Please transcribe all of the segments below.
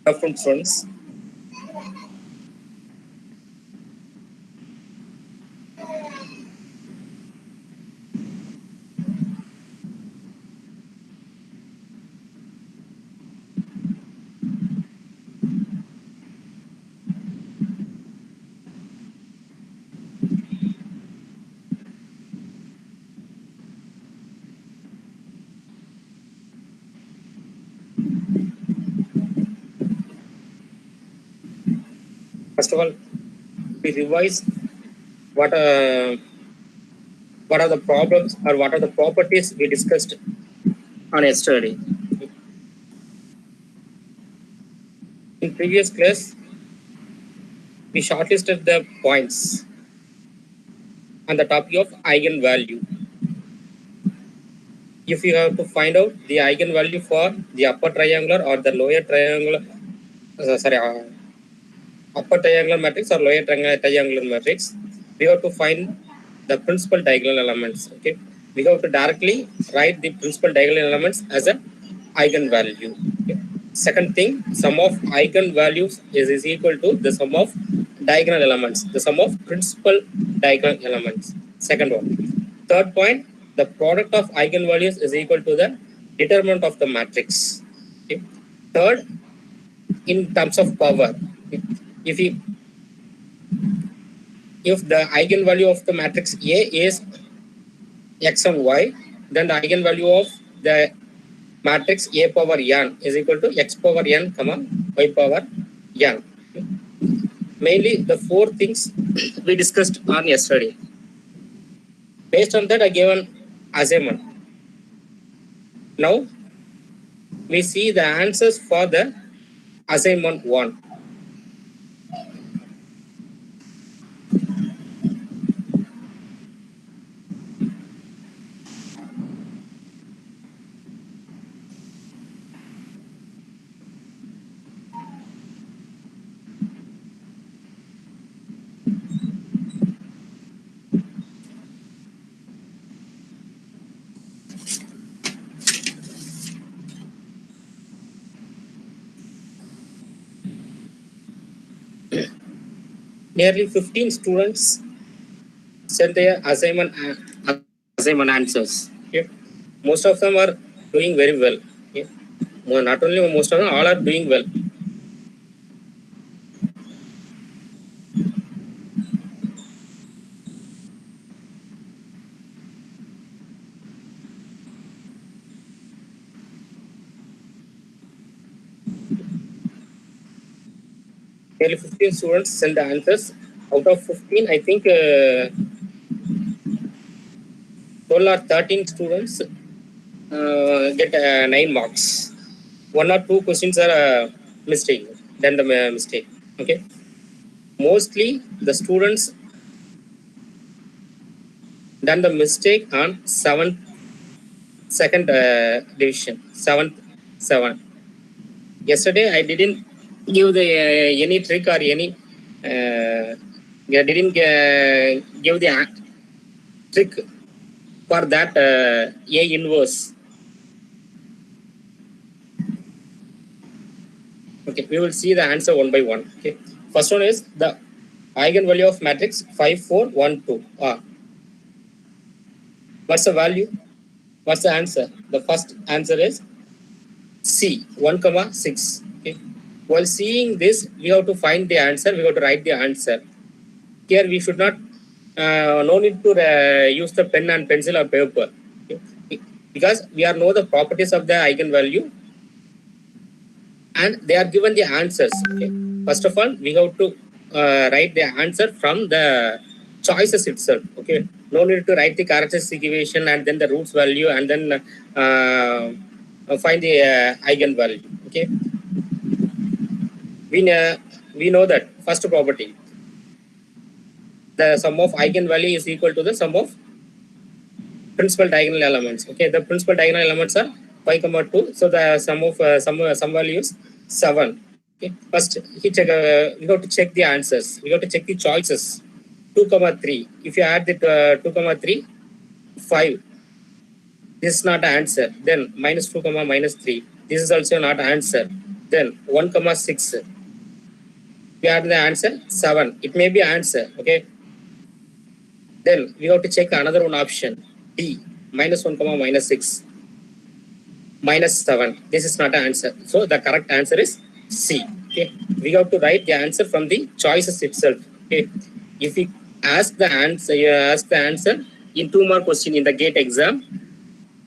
From friends. First of all, we revise what what are the problems or what are the properties we discussed on yesterday. In previous class, we shortlisted the points on the topic of eigenvalue. If you have to find out the eigenvalue for the upper triangular or the lower triangular, upper triangular matrix or lower triangular matrix, we have to find the principal diagonal elements. Okay, we have to directly write the principal diagonal elements as an eigenvalue. Okay. Second thing, sum of eigenvalues is equal to the sum of diagonal elements, the sum of principal diagonal elements. Second one. Third point, the product of eigenvalues is equal to the determinant of the matrix. Okay. Third, in terms of power, if the eigenvalue of the matrix A is x and y, then the eigenvalue of the matrix A power n is equal to x power n comma y power n. Mainly the four things we discussed on yesterday. Based on that, I gave an assignment. Now we see the answers for the assignment 1. Nearly 15 students sent their assignment answers. Okay. Most of them are doing very well. Okay. Not only most of them, all are doing well. Nearly 15 students sent the answers. Out of 15, I think 12 or 13 students get 9 marks. 1 or 2 questions are mistake, then the mistake. Okay. Mostly the students done the mistake on second division, 7. Yesterday I didn't give the any trick or any didn't give the trick for that A inverse. Okay, we will see the answer one by one. Okay, first one is the eigenvalue of matrix 5, 4, 1, 2. What's the value? What's the answer? The first answer is C, 1, 6. Okay. While seeing this, we have to find the answer. We have to write the answer. Here we should not, no need to use the pen and pencil or paper. Okay. Because we are know the properties of the eigenvalue and they are given the answers. Okay. First of all, we have to write the answer from the choices itself. Okay. No need to write the characteristic equation and then the roots value and then find the eigenvalue. Okay. We know that first property, the sum of eigenvalue is equal to the sum of principal diagonal elements. Okay, the principal diagonal elements are 5, 2. So the sum of some value is 7. Okay, first we have to check the answers. We have to check the choices. 2, 3. If you add the 2, 3, 5. This is not an answer. Then minus 2, minus 3. This is also not an answer. Then 1 comma 6. We have the answer 7. It may be answer. Okay. Then we have to check another one option. D. Minus 1 comma minus 6. Minus 7. This is not an answer. So the correct answer is C. Okay. We have to write the answer from the choices itself. Okay. If we ask the answer in 2 more question in the GATE exam,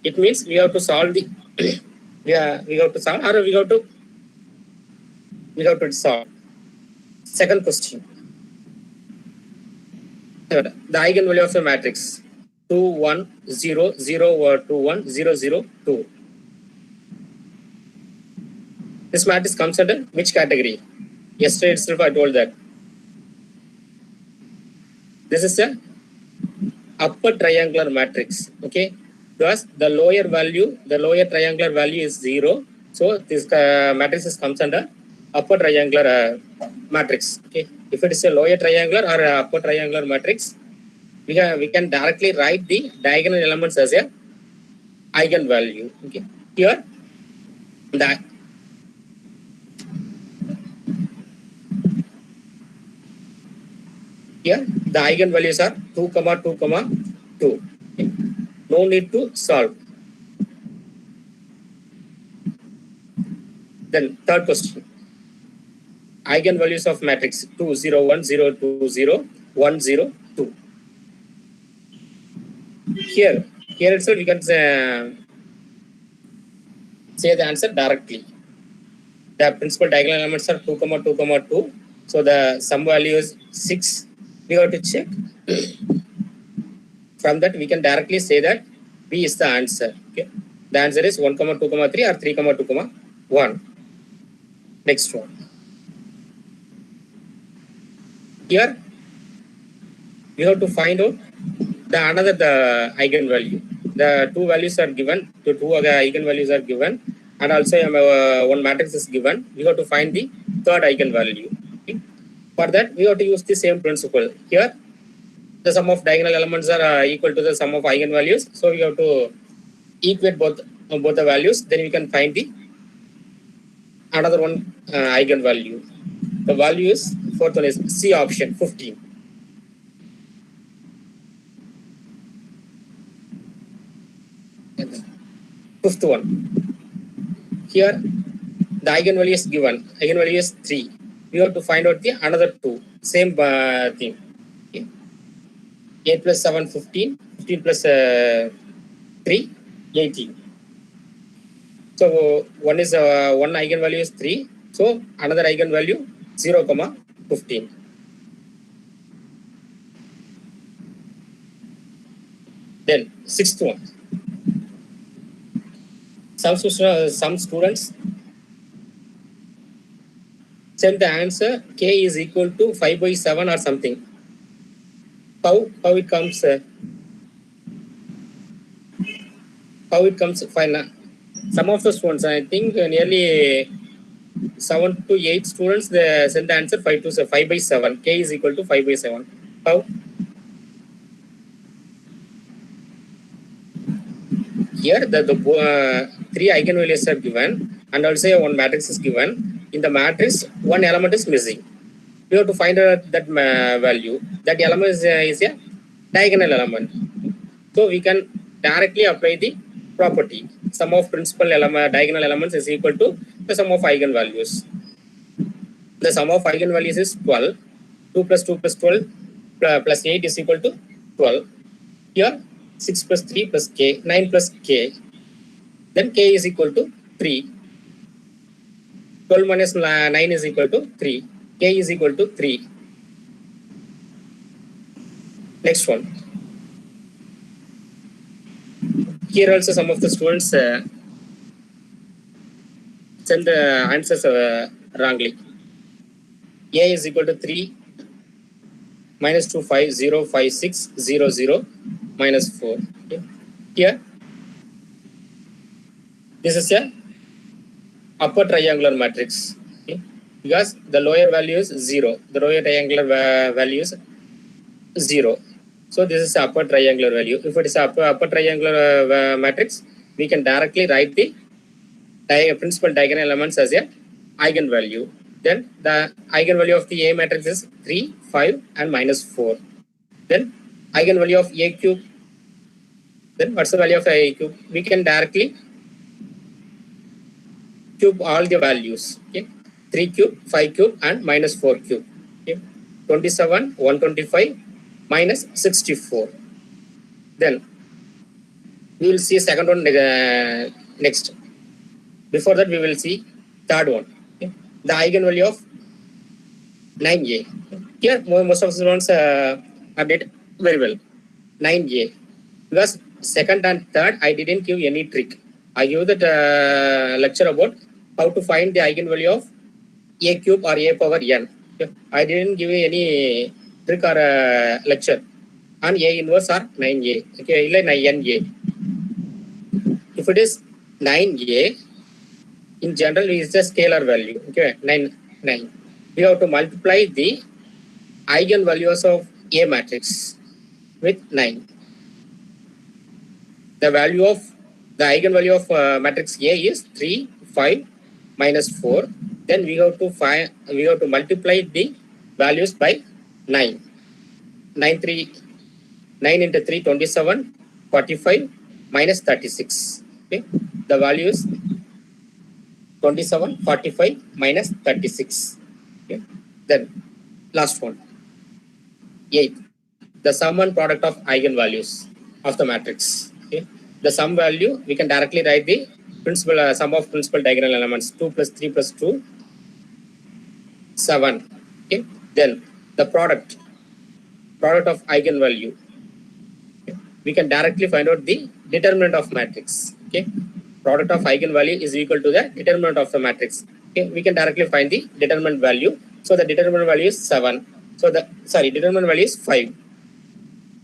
it means we have to solve the we have to solve or we have to solve. Second question. The eigenvalue of the matrix 2 1 0 0 or 2 1 0 0 2. This matrix comes under which category? Yesterday itself I told that. This is a upper triangular matrix. Okay, because the lower triangular value is 0. So this matrix comes under upper triangular matrix. Okay, if it is a lower triangular or upper triangular matrix, we can directly write the diagonal elements as a eigenvalue. Okay, here the eigenvalues are 2 comma 2 comma 2. Okay. No need to solve. Then third question. Eigenvalues of matrix 2 0 1 0 2 0 1 0 2. Here itself we can say the answer directly. The principal diagonal elements are 2 comma 2 comma 2. So the sum value is 6. We have to check. From that we can directly say that B is the answer. Okay. The answer is 1 comma 2 comma 3 or 3 comma 2 comma 1. Next one. Here we have to find out the eigenvalue. The two values are given. The two other eigenvalues are given, and also one matrix is given. We have to find the third eigenvalue. Okay. For that we have to use the same principle. Here the sum of diagonal elements are equal to the sum of eigenvalues. So we have to equate both the values. Then we can find the another one eigenvalue. The value is fourth one is C option 15. Fifth one. Here the eigenvalue is given. Eigenvalue is 3. We have to find out the another two. Same thing. Okay. 8 plus 7 15. 15 plus 3 18. So one is one eigenvalue is 3. So another eigenvalue 0 comma 15. Then sixth one. Some students send the answer k is equal to 5 by 7 or something. How it comes? How it comes? Fine. Some of the students, I think nearly 7 to 8 students, they send the answer 5 by 7. K is equal to 5 by 7. How? Here the 3 eigenvalues are given and also one matrix is given. In the matrix, one element is missing. We have to find out that value. That element is a diagonal element. So we can directly apply the property. Sum of principal diagonal elements is equal to the sum of eigenvalues. The sum of eigenvalues is 12. 2 plus 2 plus 12 plus 8 is equal to 12. Here 6 plus 3 plus k, 9 plus k. Then k is equal to 3. 12 minus 9 is equal to 3. K is equal to 3. Next one. Here also some of the students send the answers wrongly. A is equal to 3 minus 2 5 0 5 6 0 0 minus 4. Okay. Here this is a upper triangular matrix. Okay. Because the lower value is 0. The lower triangular value is 0. So this is upper triangular value. If it is upper triangular matrix, we can directly write the principal diagonal elements as a eigenvalue. Then the eigenvalue of the A matrix is 3, 5 and minus 4. Then eigenvalue of A cube. Then what's the value of A cube? We can directly cube all the values. Okay, 3 cube, 5 cube and minus 4 cube. Okay, 27, 125 minus 64. Then we will see second one next. Before that, we will see third one. Okay, the eigenvalue of 9A. Here, most of the students update very well. 9A. Because second and third, I didn't give any trick. I gave that lecture about how to find the eigenvalue of A cube or A power n. Okay. I didn't give any trick or lecture on A inverse or 9A. Okay, 9A. If it is 9A, in general, it is a scalar value. Okay, 9. We have to multiply the eigenvalues of A matrix with 9. The value of the eigenvalue of matrix A is 3, 5, minus 4. Then we have to multiply the values by 9. 9 into 3, 27, 45, minus 36. Okay, the value is 27, 45, minus 36. Okay. Then last one, 8. The sum and product of eigenvalues of the matrix. Okay. The sum value, we can directly write the principal sum of principal diagonal elements. 2 plus 3 plus 2, 7. Okay. Then the product of eigenvalue. Okay. We can directly find out the determinant of matrix. Okay. Product of eigenvalue is equal to the determinant of the matrix. Okay. We can directly find the determinant value. So the determinant value is 7. So determinant value is 5.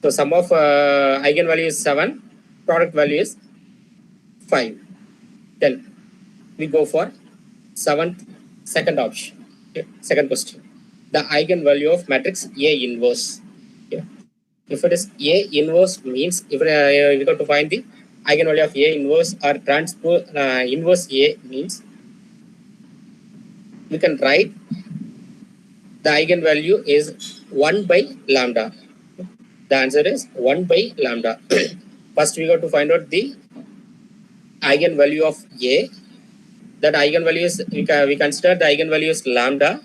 So sum of eigenvalue is 7. Product value is 5. Then we go for second option. Okay. Second question. The eigenvalue of matrix A inverse. Okay. If it is A inverse means if we got to find the eigenvalue of A inverse or transpose inverse A means we can write the eigenvalue is 1 by lambda. The answer is 1 by lambda. First, we got to find out the eigenvalue of A. That eigenvalue is, we consider the eigenvalue is lambda.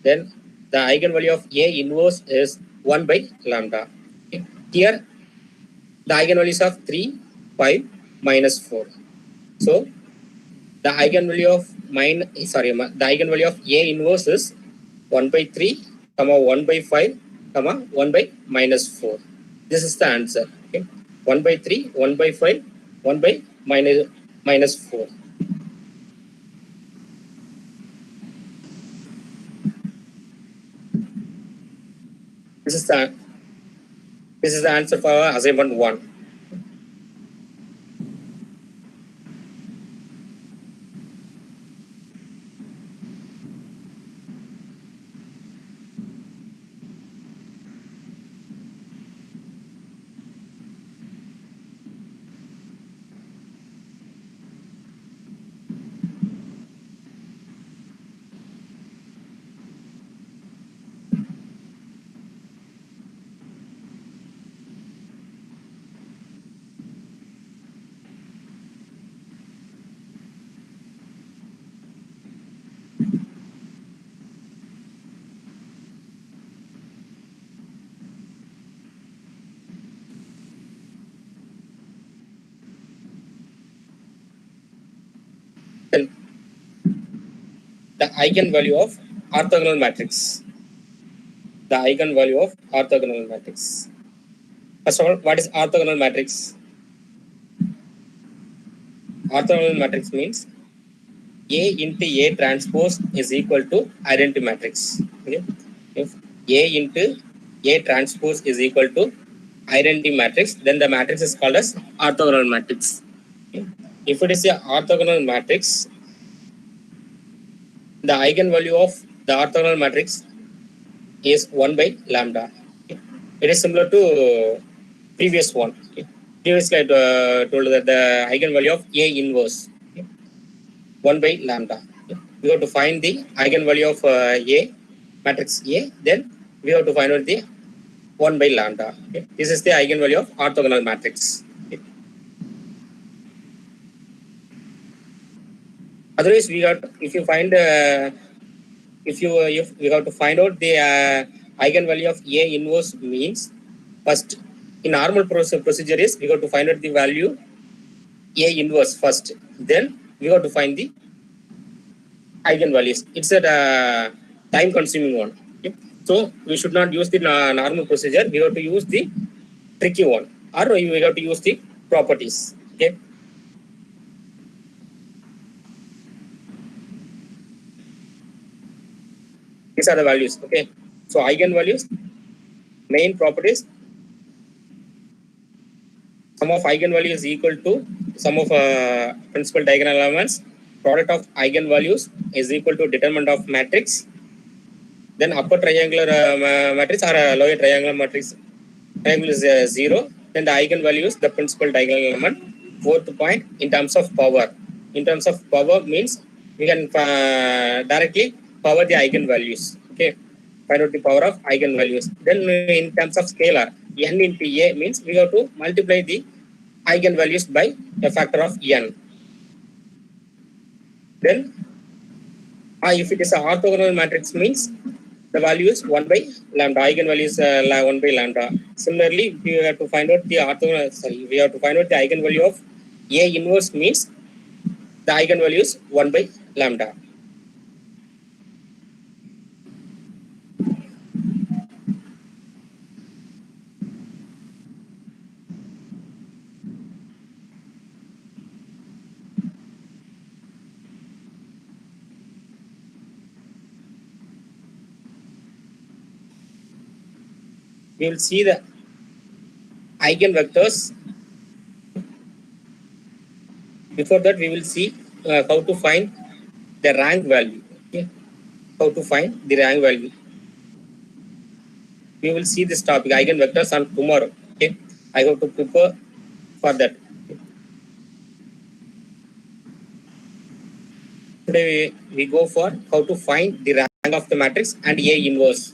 Then the eigenvalue of A inverse is 1 by lambda. Okay. Here, the eigenvalues of 3, 5, minus 4. So, the eigenvalue of the eigenvalue of A inverse is 1 by 3, 1 by 5, 1 by minus 4. This is the answer. Okay. 1 by 3, 1 by 5, 1 by minus 4. This is the answer for assignment 1. The eigenvalue of orthogonal matrix. The eigenvalue of orthogonal matrix. First of all, what is orthogonal matrix? Orthogonal matrix means A into A transpose is equal to identity matrix. Okay? If A into A transpose is equal to identity matrix, then the matrix is called as orthogonal matrix. Okay? If it is a orthogonal matrix, the eigenvalue of the orthogonal matrix is 1 by lambda. Okay? It is similar to previous one. Okay? Previously, I told that the eigenvalue of A inverse, okay? 1 by lambda. Okay? we have to find the eigenvalue of A, matrix A, then we have to find out the 1 by lambda. Okay. This is the eigenvalue of orthogonal matrix. Okay. Otherwise, we got if you find if you have to find out the eigenvalue of A inverse means first in normal procedure is we have to find out the value A inverse first, then we have to find the eigenvalues. It's a time consuming one. Okay. So we should not use the normal procedure. We have to use the tricky one, or we have to use the properties. Okay. These are the values. Okay. So eigenvalues, main properties. Sum of eigenvalue is equal to sum of principal diagonal elements. Product of eigenvalues is equal to determinant of matrix. Then upper triangular matrix or lower triangular matrix triangle is 0. Then the eigenvalues, the principal diagonal element. Fourth point, in terms of power. In terms of power means we can directly power the eigenvalues. Okay, find out the power of eigenvalues. Then in terms of scalar, n into a means we have to multiply the eigenvalues by a factor of n. Then if it is an orthogonal matrix means the value is 1 by lambda. Eigenvalue is 1 by lambda. Similarly, we have to find out the orthogonal. Sorry, we have to find out the eigenvalue of A inverse means the eigenvalue is 1 by lambda. We will see the eigenvectors. Before that, we will see how to find the rank value. Okay, how to find the rank value. We will see this topic eigenvectors on tomorrow. Okay, I have to prepare for that. Today we go for how to find the rank of the matrix and A inverse.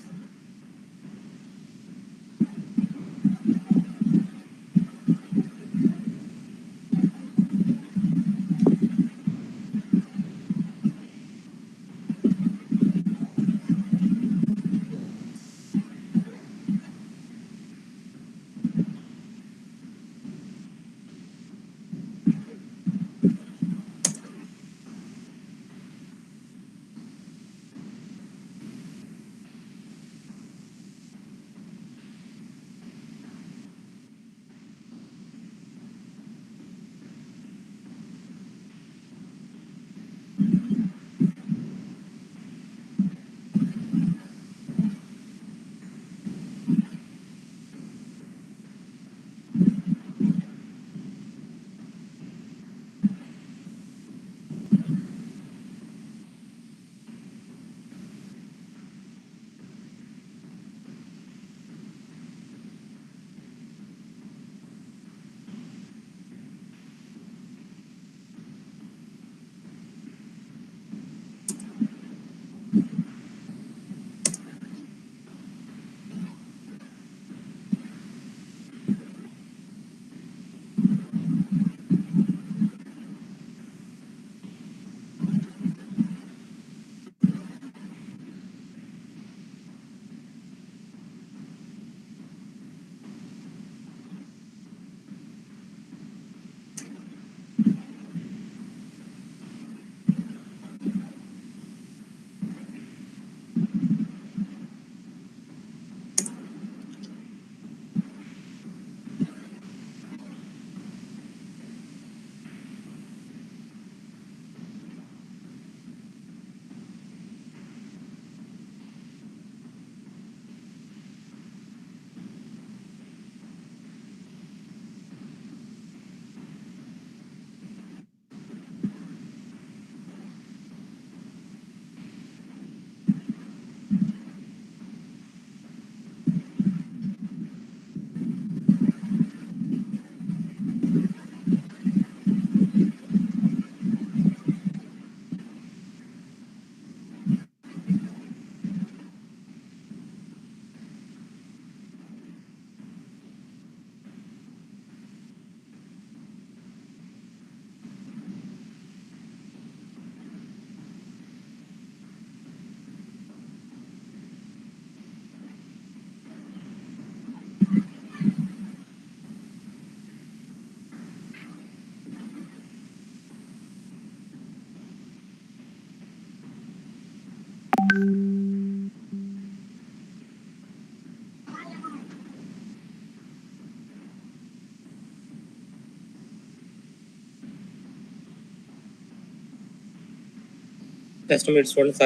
Just a minute, student.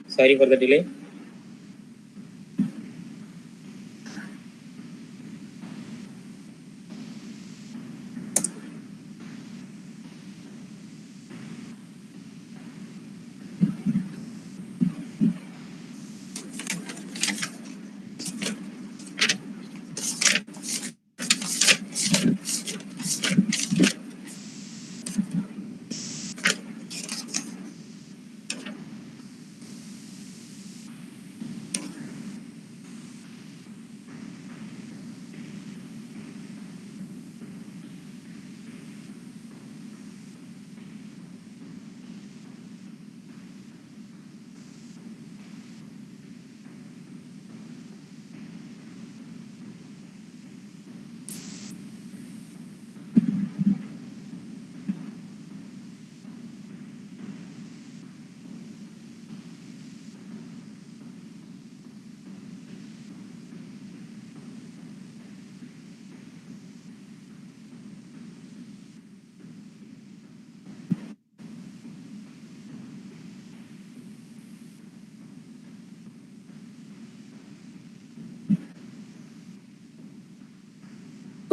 Sorry for the delay.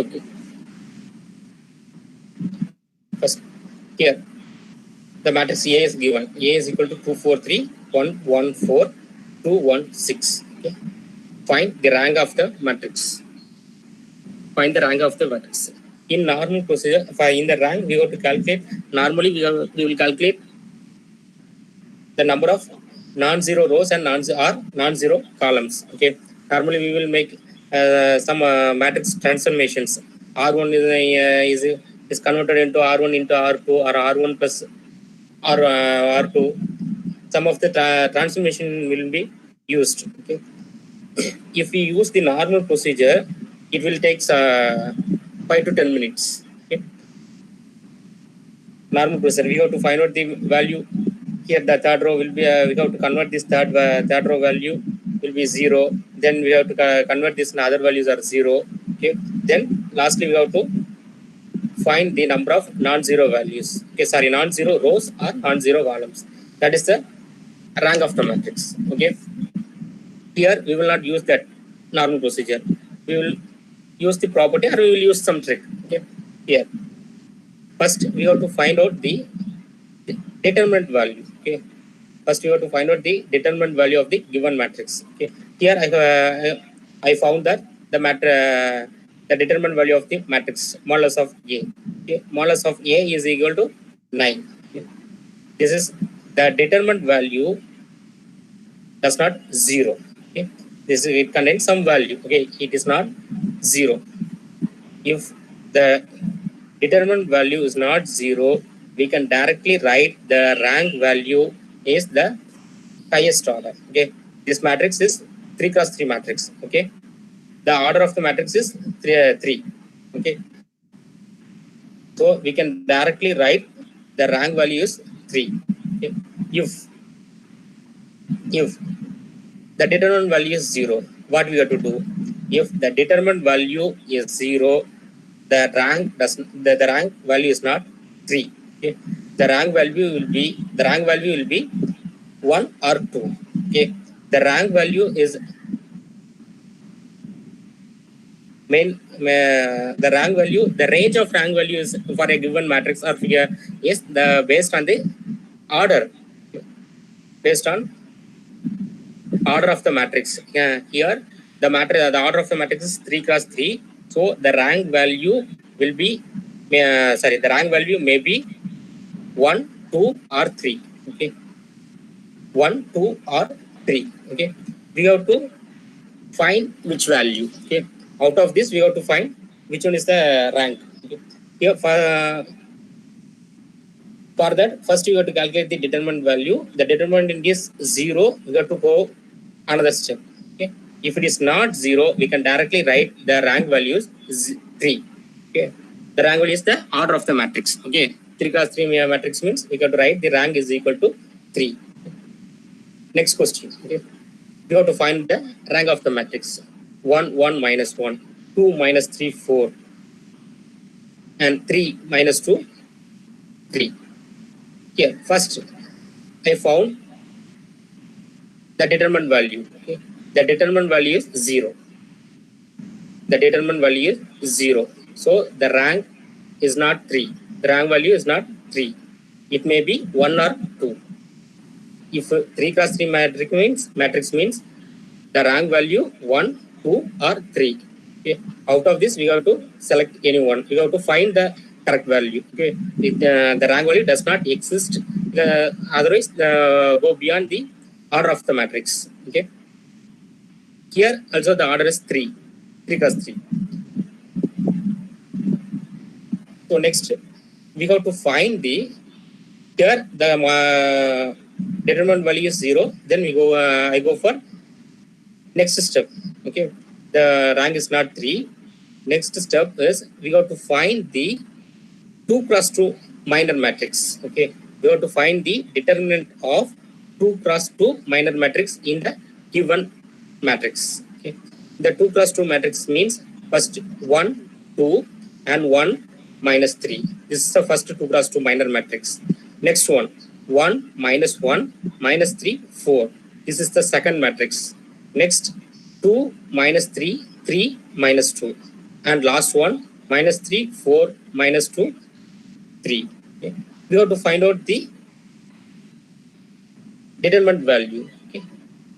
Okay. First, here the matrix A is given. A is equal to 2, 4, 3, 1, 1, 4, 2, 1, 6. Okay. Find the rank of the matrix. Find the rank of the matrix. In normal procedure, in the rank, we have to calculate. Normally, we will calculate the number of non-zero rows and non-zero columns. Okay. Normally, we will make some matrix transformations. R1 is converted into R1 into R2 or R1 plus R2. Some of the transformation will be used. Okay. If we use the normal procedure, it will take 5 to 10 minutes. Okay. Normal procedure, we have to find out the value. Here the third row will be, we have to convert this third row value will be 0. Then we have to convert this and other values are 0. Okay. Then lastly we have to find the number of non-zero values. Okay, sorry, non-zero rows or non-zero columns. That is the rank of the matrix. Okay. Here we will not use that normal procedure. We will use the property or we will use some trick. Okay. Here. First we have to find out the determinant value. Okay. First we have to find out the determinant value of the given matrix. Okay. Here I found that the determinant value of the matrix modulus of A. Okay. Modulus of A is equal to 9. Okay. This is the determinant value does not 0. Okay. It contains some value. Okay. It is not 0. If the determinant value is not 0, we can directly write the rank value is the highest order. Okay. This matrix is 3 cross 3 matrix. Okay. The order of the matrix is 3. Okay. So we can directly write the rank value is 3. Okay. If the determinant value is 0, what we have to do? If the determinant value is 0, the rank value is not 3. Okay. The rank value will be 1 or 2. Okay. The rank value is the range of rank value is for a given matrix or figure is based on the order, based on order of the matrix. Here the order of the matrix is 3 cross 3. So the rank value will be the rank value may be 1, 2 or 3. Okay. 1, 2 or 3. Okay. We have to find which value. Okay. Out of this we have to find which one is the rank. Okay. Here for that, first you have to calculate the determinant value. The determinant is 0. You have to go another step. Okay. If it is not 0, we can directly write the rank value is 3. Okay. The rank value is the order of the matrix. Okay. 3 cross 3 matrix means we have to write the rank is equal to 3. Next question. Okay. We have to find the rank of the matrix. 1, 1 minus 1, 2 minus 3, 4, and 3 minus 2, 3. Here, first I found the determinant value. Okay, the determinant value is 0. The determinant value is 0. So the rank is not 3. The rank value is not 3. It may be 1 or 2. If 3 cross 3 matrix means the rank value 1, 2 or 3. Okay. Out of this we have to select any one. We have to find the correct value. Okay. The rank value does not exist. Otherwise go beyond the order of the matrix. Okay. Here also the order is 3. 3 cross 3. So next we have to find the, here the determinant value is 0. Then we go I go for next step. Okay, the rank is not 3. Next step is we have to find the 2 cross 2 minor matrix. Okay, we have to find the determinant of 2 cross 2 minor matrix in the given matrix. Okay, the 2 cross 2 matrix means first 1, 2 and 1 minus 3. This is the first 2 cross 2 minor matrix. Next one, 1 minus 1 minus 3, 4. This is the second matrix. Next, 2 minus 3, 3 minus 2. And last one, minus 3, 4 minus 2, 3. Okay. We have to find out the determinant value. Okay.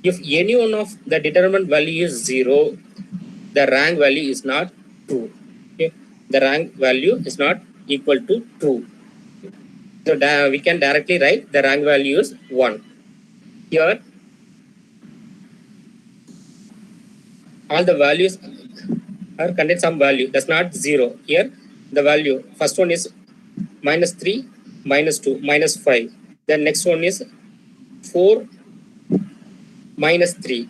If any one of the determinant value is 0, the rank value is not true. Okay. The rank value is not equal to true. So we can directly write the rank value is 1. Here, all the values are contain some value. That's not 0. Here, the value, first one is minus 3, minus 2, minus 5. Then next one is 4, minus 3,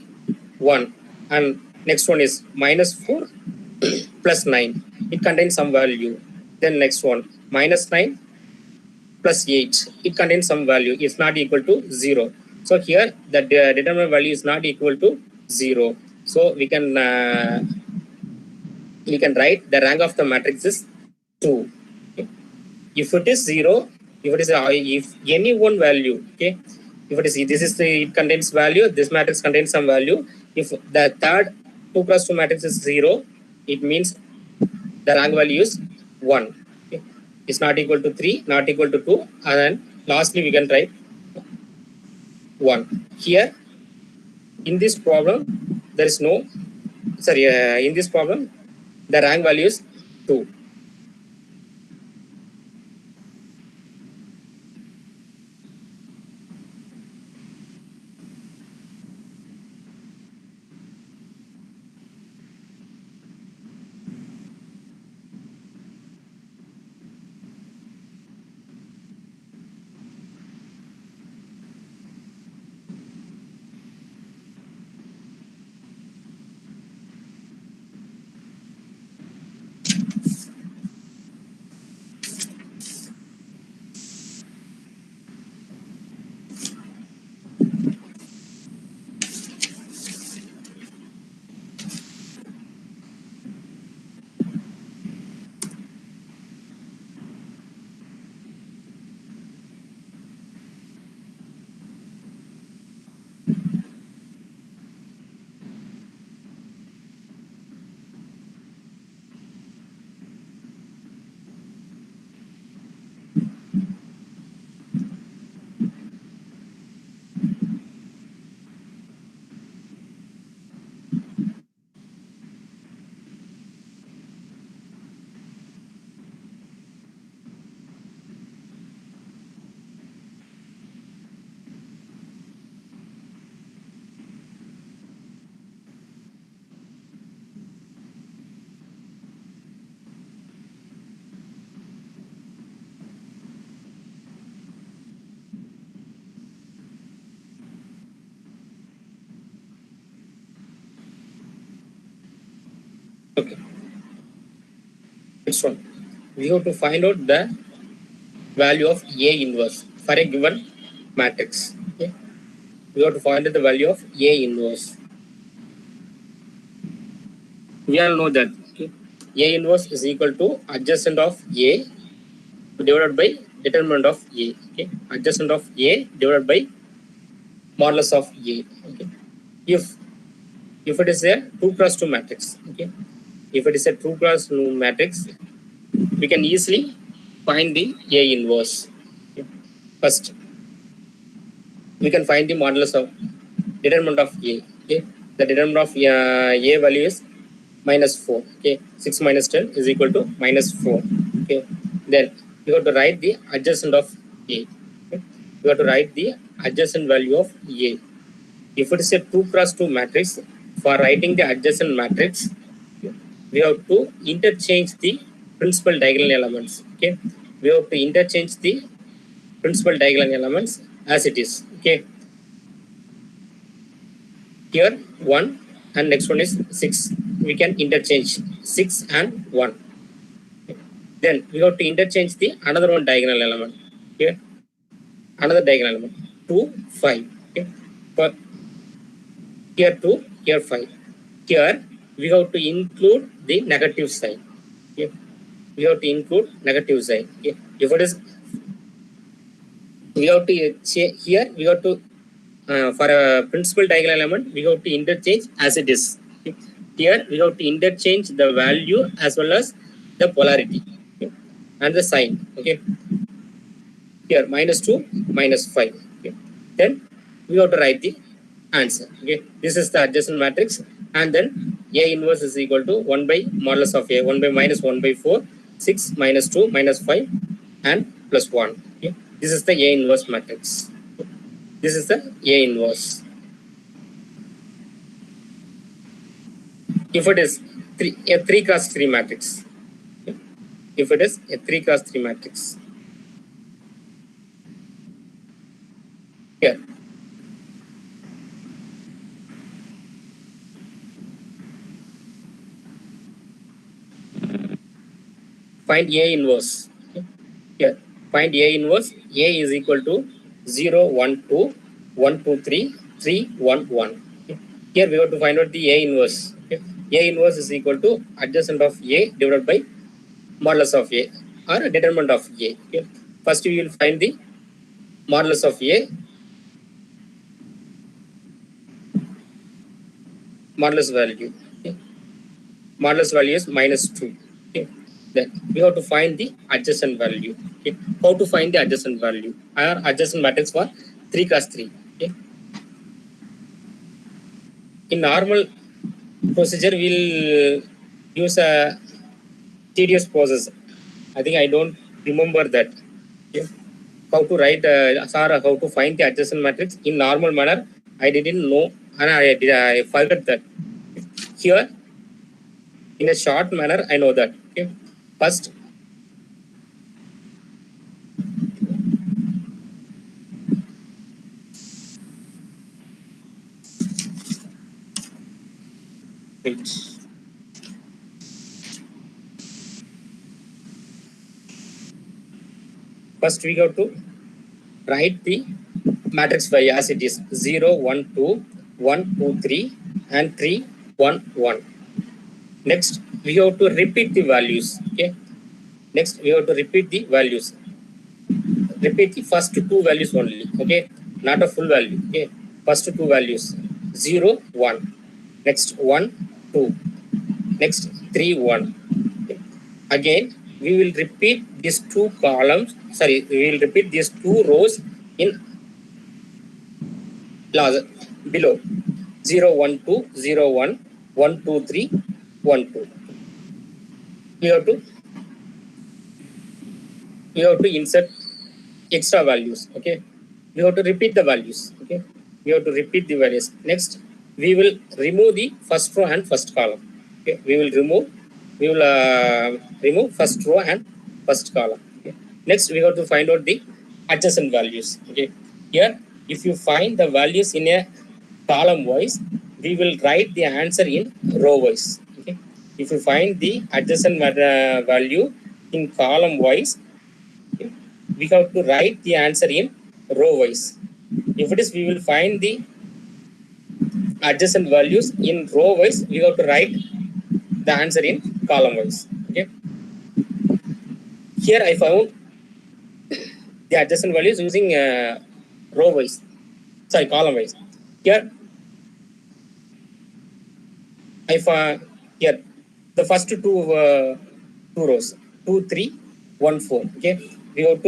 1. And next one is minus 4, plus 9. It contains some value. Then next one, minus 9, plus 8. It contains some value. It's not equal to 0. So here, the determinant value is not equal to 0. So we can write the rank of the matrix is 2. Okay. If it is 0, if it is if any one value, okay, if it is it contains value, this matrix contains some value. If the third 2 cross 2 matrix is 0, it means the rank value is 1. Okay. It's not equal to 3, not equal to 2, and then lastly we can write 1. Here in this problem there is no, sorry, in this problem the rank value is 2. Okay. Next one, we have to find out the value of A inverse for a given matrix. Okay. We have to find out the value of A inverse. We all know that, okay, A inverse is equal to adjacent of A divided by determinant of A. Okay. Adjacent of A divided by modulus of A. Okay. If it is a 2 cross 2 matrix, okay, if it is a 2 cross 2 matrix, we can easily find the A inverse. Okay. First, we can find the modulus of determinant of A. Okay. The determinant of A value is -4. Okay. 6 minus 10 is equal to -4. Okay. Then you have to write the adjacent of A. Okay. You have to write the adjacent value of A. If it is a 2 cross 2 matrix, for writing the adjacent matrix, we have to interchange the principal diagonal elements. Okay. We have to interchange the principal diagonal elements as it is. Okay. Here 1 and next one is 6. We can interchange 6 and 1. Then we have to interchange the another one diagonal element. Here another diagonal element 2, 5. Okay. For here 2, here 5. Here we have to include the negative sign. Okay. We have to include negative sign. Okay. If it is, we have to here we have to for a principal diagonal element we have to interchange as it is. Okay. Here we have to interchange the value as well as the polarity, okay, and the sign. Okay. Here -2, -5. Okay. Then we have to write the answer. Okay. This is the adjacent matrix, and then A inverse is equal to 1 by modulus of A, 1 by -1 by 4, 6 -2 -5 and plus 1. Okay. This is the A inverse matrix. This is the A inverse. If it is a 3 cross 3 matrix, okay. If it is a 3 cross 3 matrix, here find A inverse. Okay. Here find A inverse. A is equal to 0, 1, 2, 1, 2, 3, 3, 1, 1. Okay. Here we have to find out the A inverse. Okay. A inverse is equal to adjacent of A divided by modulus of A or determinant of A. Okay. First we will find the modulus of A. Modulus value. Okay. Modulus value is -2. Okay. Then we have to find the adjacent value. Okay. How to find the adjacent value? Our adjacent matrix for 3 cross 3. Okay. In normal procedure, we'll use a tedious process. I think I don't remember that. Okay. How to write how to find the adjacent matrix in normal manner, I didn't know, and I forgot that. Here, in a short manner, I know that. Okay. First, wait. First, we have to write the matrix by as it is 0, 1, 2, 1, 2, 3, and 3, 1, 1. Next, we have to repeat the values. Okay. Next, we have to repeat the values. Repeat the first two values only. Okay. Not a full value. Okay. First two values 0, 1. Next 1, 2. Next 3, 1. Okay. Again, we will repeat these two columns. Sorry, we will repeat these two rows in below 0, 1, 2, 0, 1, 1, 2, 3, 1, 2. We have to insert extra values. Okay. We have to repeat the values. Okay. We have to repeat the values. Next, we will remove the first row and first column. Okay. We will remove first row and first column. Okay. Next, we have to find out the adjacent values. Okay. Here, if you find the values in a column wise, we will write the answer in row wise. Okay. If you find the adjacent value in column wise, okay, we have to write the answer in row wise. If it is, we will find the adjacent values in row wise, we have to write the answer in column wise. Okay. Here I found the adjacent values using row wise. sorry, column wise. Here, here the first two rows, 2, 3, 1, 4. Okay, we have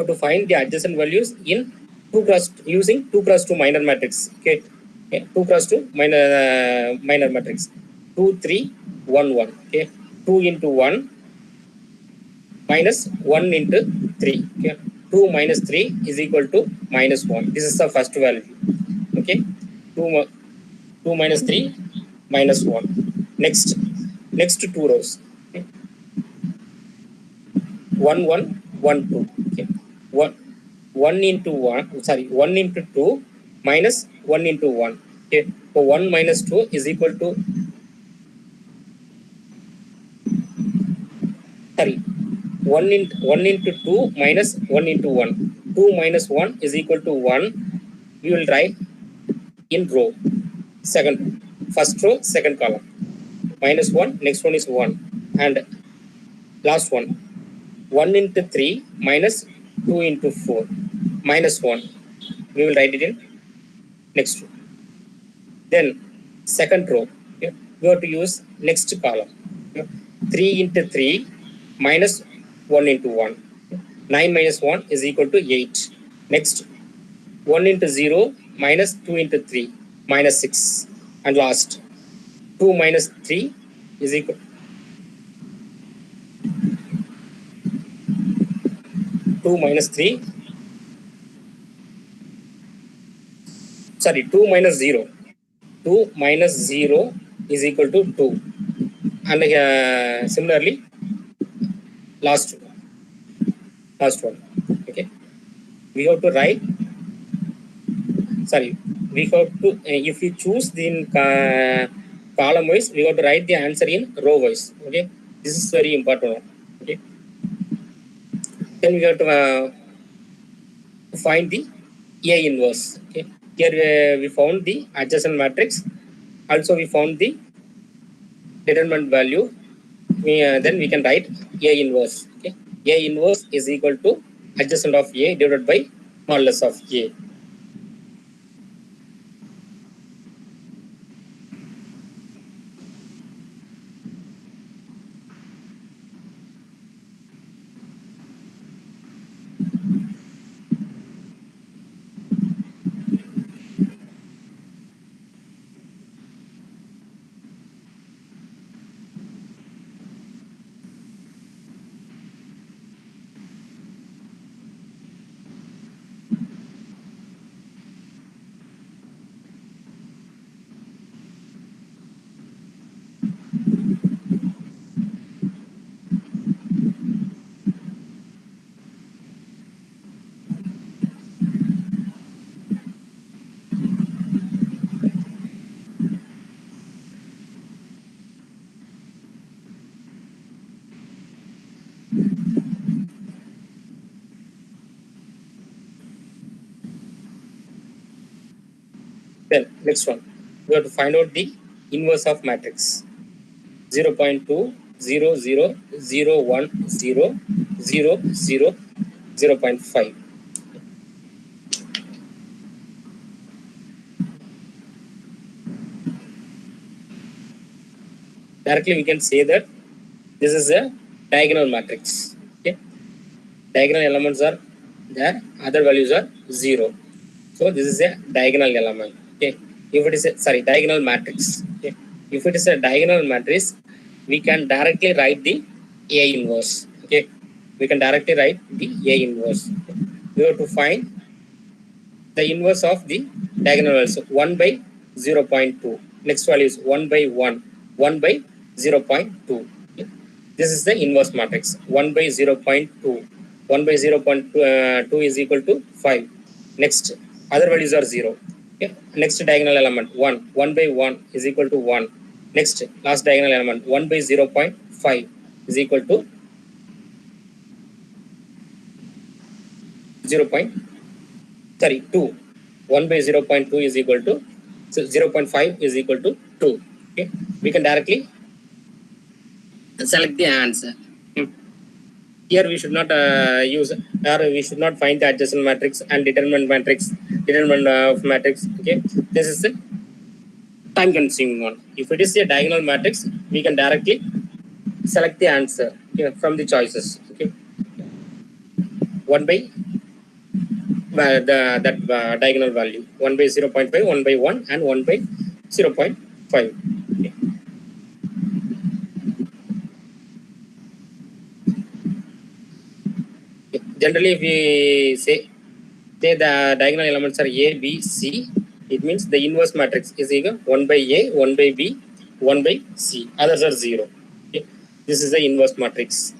to find the adjacent values in 2 cross using 2 cross 2 minor matrix. Okay, 2 cross 2 minor matrix. 2, 3, 1, 1. Okay, 2 into 1 minus 1 into 3. Okay, 2 minus 3 is equal to minus 1. This is the first value. Okay, 2 minus 3 minus 1. Next two rows. Okay. 1, 1, 1, 2. Okay. 1 into 1, sorry, 1 into 2 minus 1 into 1. Okay. So 1 minus 2 is equal to, sorry, 1 into 2 minus 1 into 1. 2 minus 1 is equal to 1. We will write in row, first row, second column. Minus 1, next one is 1. And last one, 1 into 3 minus 2 into 4 minus 1. We will write it in next row. Then second row, okay, we have to use next column. Okay. 3 into 3 minus 1 into 1. 9 minus 1 is equal to 8. Next, 1 into 0 minus 2 into 3 minus 6. And last, 2 minus 3 is equal 2 minus 3, sorry, 2 minus 0. 2 minus 0 is equal to 2. And similarly, last one. Okay, we have to write, sorry, we have to, if we choose the column wise, we have to write the answer in row wise. Okay, this is very important. Okay, then we have to find the A inverse. Okay, here we found the adjacent matrix. Also, we found the determinant value. Then we can write A inverse. Okay, A inverse is equal to adjacent of A divided by modulus of A. Then next one, we have to find out the inverse of matrix. 0.2, 0, 0, 0, 1, 0, 0, 0, 0.5. Directly we can say that this is a diagonal matrix. Okay, diagonal elements are there, other values are 0. So this is a diagonal element. Okay, if it is a, sorry, diagonal matrix. Okay, if it is a diagonal matrix, we can directly write the A inverse. Okay, we can directly write the A inverse. Okay. We have to find the inverse of the diagonal values. 1 by 0.2. Next value is 1 by 1. 1 by 0.2. Okay. This is the inverse matrix. 1 by 0.2. 1 by 0.2 is equal to 5. Next, other values are 0. Okay. Next diagonal element 1. 1 by 1 is equal to 1. Next, last diagonal element 1 by 0.5 is equal to 2. 1 by 0.2 is equal to, so 0.5 is equal to 2. Okay, we can directly select the answer. Here we should not use, or we should not find the adjacent matrix and determinant of matrix. Okay, this is the time consuming one. If it is a diagonal matrix, we can directly select the answer, okay, from the choices. Okay, 1 by that diagonal value, 1 by 0.5, 1 by 1, and 1 by 0.5. Okay. Generally, if we say the diagonal elements are A, B, C, it means the inverse matrix is equal 1 by A, 1 by B, 1 by C. Others are 0. Okay. This is the inverse matrix.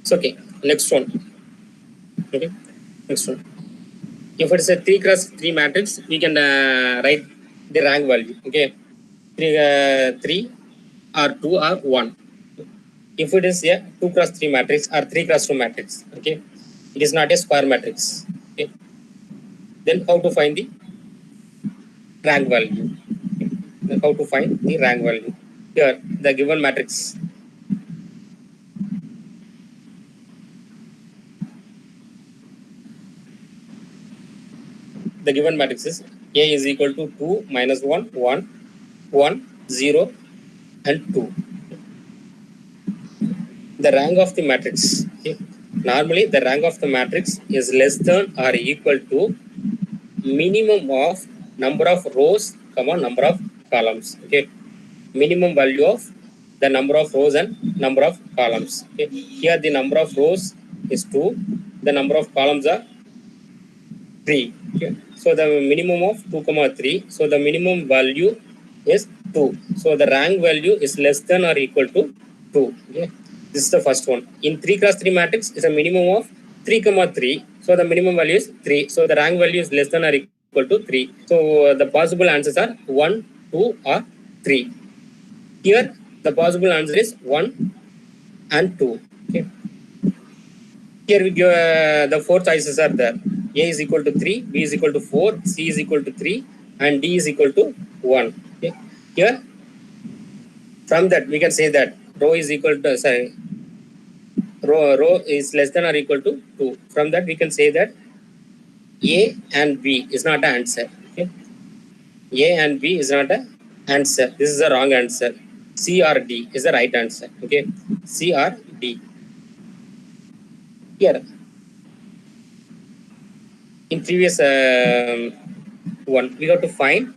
So, okay, next one. Okay, next one. If it is a 3 cross 3 matrix, we can write the rank value. Okay, 3 or 2 or 1. If it is a 2 cross 3 matrix or 3 cross 2 matrix, okay, it is not a square matrix. Okay, then how to find the rank value? Then how to find the rank value? Here, the given matrix. The given matrix is A is equal to 2 minus 1, 1, 1, 0, and 2. The rank of the matrix. Okay. Normally, the rank of the matrix is less than or equal to minimum of number of rows, comma number of columns. Okay, minimum value of the number of rows and number of columns. Okay. Here the number of rows is 2, the number of columns are 3. Okay. So the minimum of 2 comma 3. So the minimum value is 2. So the rank value is less than or equal to 2. Okay. This is the first one. In 3 cross 3 matrix is a minimum of 3 comma 3. So the minimum value is 3. So the rank value is less than or equal to 3. So the possible answers are 1, 2, or 3. Here the possible answer is 1 and 2. Okay. Here we give the 4 choices are there. A is equal to 3, B is equal to 4, C is equal to 3, and D is equal to 1. Okay. Here, from that we can say that row is equal to, sorry, row is less than or equal to 2. From that we can say that A and B is not an answer. Okay. A and B is not an answer. This is the wrong answer. C or D is the right answer. Okay. C or D. Here, in previous one, we have to find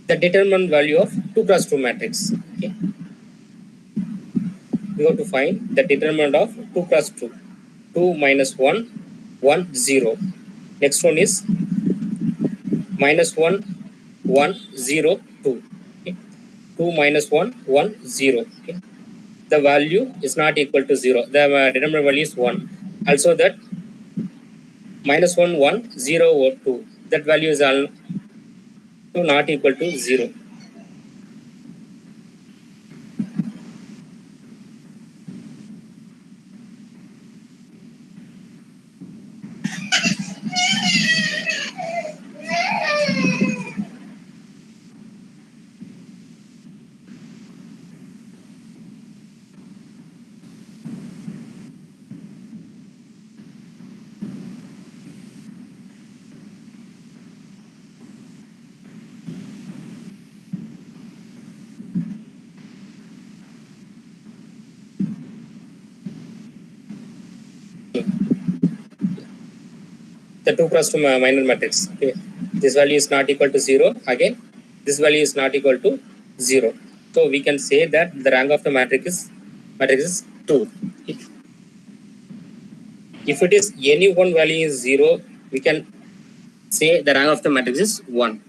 the determinant value of 2 cross 2 matrix. Okay. We have to find the determinant of 2 cross 2. 2 minus 1, 1, 0. Next one is minus 1, 1, 0, 2. Okay. 2 minus 1, 1, 0. Okay. The value is not equal to 0. The determinant value is 1. Also that minus 1, 1, 0, or 2. That value is also not equal to 0. The 2 cross 2 minor matrix. Okay. This value is not equal to 0. Again, this value is not equal to 0. So we can say that the rank of the matrix is 2. If it is any one value is 0, we can say the rank of the matrix is 1.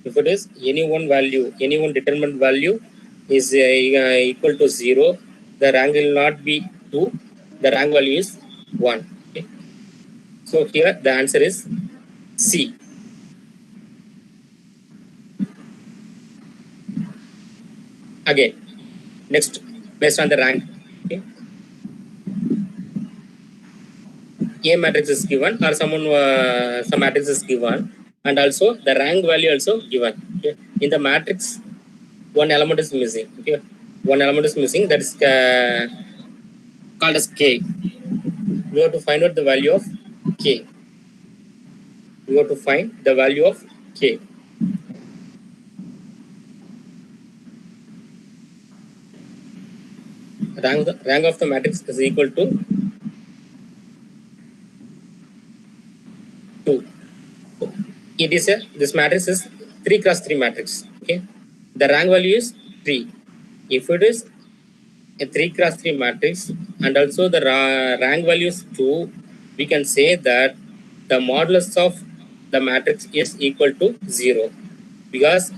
If it is any one value, any one determined value is equal to 0, the rank will not be 2, the rank value is 1. Okay. So here the answer is C. Again, next, based on the rank, okay, A matrix is given or some matrix is given, and also the rank value also given. Okay. In the matrix, one element is missing. Okay, one element is missing, that is called as K. We have to find out the value of K. We have to find the value of K. Rank of the matrix is equal to 2. It is this matrix is 3 cross 3 matrix. Okay, the rank value is 3. If it is a 3 cross 3 matrix and also the rank value is 2, we can say that the modulus of the matrix is equal to 0, because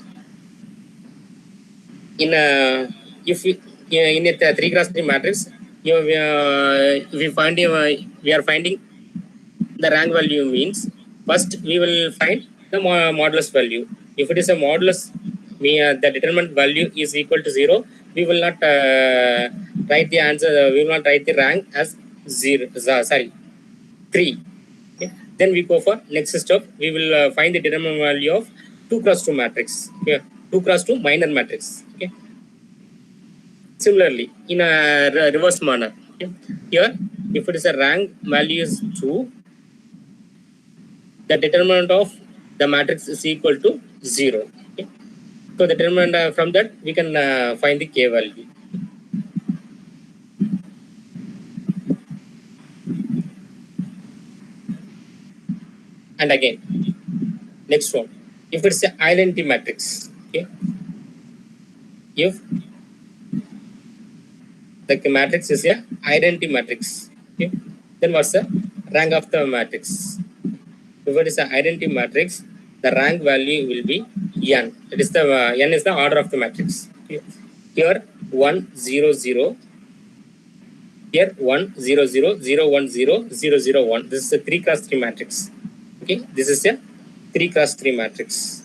in a if we, in a 3 cross 3 matrix, we are finding the rank value means first we will find the modulus value. If it is a modulus, the determinant value is equal to 0, we will not write the answer, we will not write the rank as 0, sorry, 3. Okay. Then we go for next step, we will find the determinant value of 2 cross 2 matrix. Okay. 2 cross 2 minor matrix. Okay. Similarly, in a reverse manner, okay. Here, if it is a rank value is 2, the determinant of the matrix is equal to 0. Okay. So the determinant from that we can find the K value. And again, next one, if it's an identity matrix, okay, if the matrix is a identity matrix, okay, then what's the rank of the matrix? If it is an identity matrix, the rank value will be n. It is the n is the order of the matrix. Okay. Here 1 0 0. Here 1 0 0 0 1 0 0 0 1. This is a 3 cross 3 matrix. Okay, this is a 3 cross 3 matrix.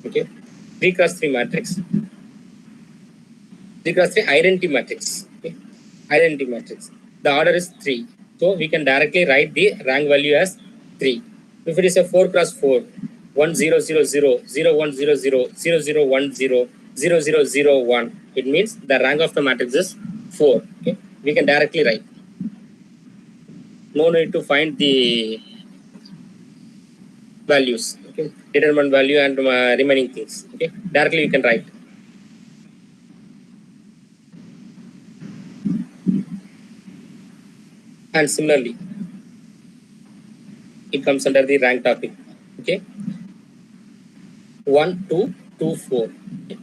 Okay, 3 cross 3 matrix. 3 cross 3 identity matrix. Okay, identity matrix. The order is 3. So we can directly write the rank value as 3. If it is a 4 cross 4, 1 0 0 0 0 1 0 0 0 0 1 0 0 0 0 1, it means the rank of the matrix is 4. Okay, we can directly write. No need to find the values. Okay, determinant value and remaining things. Okay, directly you can write. And similarly, it comes under the rank topic. Okay, 1 2 2 4. Okay.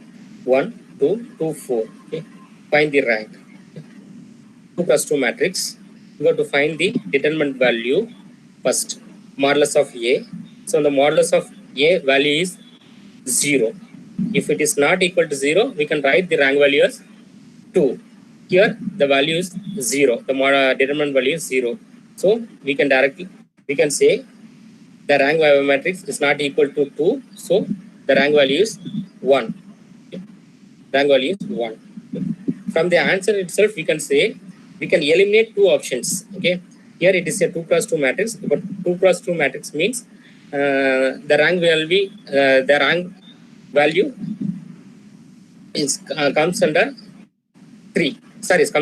1 2 2 4. Okay, find the rank. 2 plus 2 matrix. You have to find the determinant value first, modulus of A. So the modulus of A value is 0. If it is not equal to 0, we can write the rank value as 2. Here the value is 0. The determinant value is 0. So we can say the rank matrix is not equal to 2. So the rank value is 1. Okay. Rank value is 1. Okay. From the answer itself, we can say we can eliminate 2 options. Okay. Here it is a 2 cross 2 matrix, but 2 cross 2 matrix means the rank will be the rank value is comes under 3. Sorry,